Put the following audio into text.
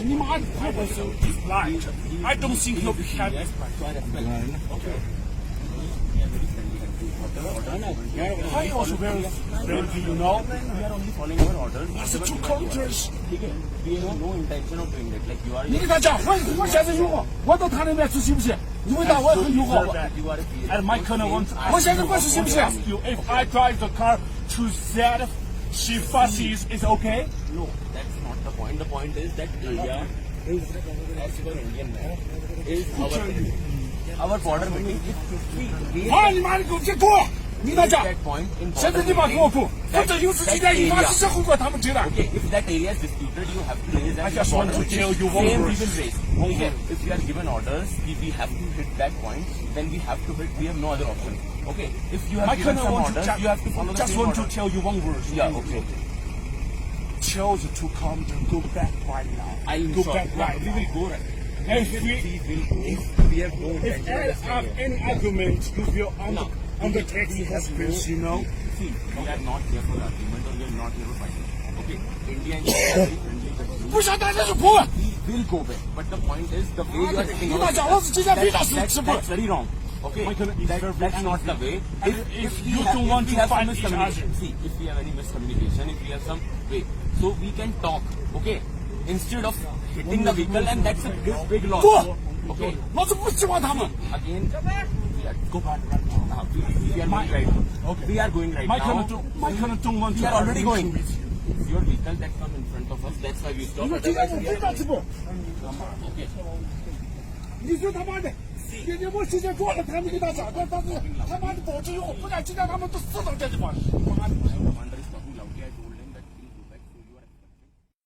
你妈的快点收 this light. I don't think you'll be happy. I also very friendly, you know. We are only following your orders. That's two countries. We have no intention of doing that. Like you are. 你跟他讲，我现在友好，我到他那边去行不行？你问他我很友好。 You are a And my colonel wants. 我现在过去行不行 ？You, if I drive the car to that, she fussies, is okay? No, that's not the point. The point is that India is, as per Indian law, is our border meeting. We 好，你妈的给我别过！你跟他讲， that point in 现在你妈给我过，否则有事今天一发生这后果他们知道。 Okay, if that area is disputed, you have to raise that. I just want to tell you one same word. we will raise. Okay, if we are given orders, if we have to hit that point, then we have to hit. We have no other option. Okay, if you have I given cannot some want to orders, you have to follow the just same want to order. tell you one word. Yeah, okay. Tell the two commander go back right now. I'll Go sort. back Yeah, right we now. will go right. If we We have no if intention I of have staying here. any argument, you will No. undertake the hospitals, you know. See, we are not here for argument or we are not here for fighting. Okay, India and China are very friendly countries. 不想大家就不问。 We will go back, but the point is the way you are taking 你大家我是今天非常生气不？ that's very wrong. Okay, that's not the way. If you we don't want if we to have fight some each other. miscommunication, see, if we have any miscommunication, if we have some way, so we can talk. Okay, instead of hitting the vehicle, and that's a big loss. Go. Okay, 老子不喜欢他们。 again, we are go back right now. We are going right now. Okay. We are going right My now. colonel don't want We to are already argue going. with you. It's your vehicle that come in front of us. That's why we 你 stop. 说今天 Otherwise, 我 we 非 are 常直播。 okay. 你说他妈的，今天我时间过了，他们给他讲，但是他妈的保证我不敢，今天他们都死到这地方。妈的！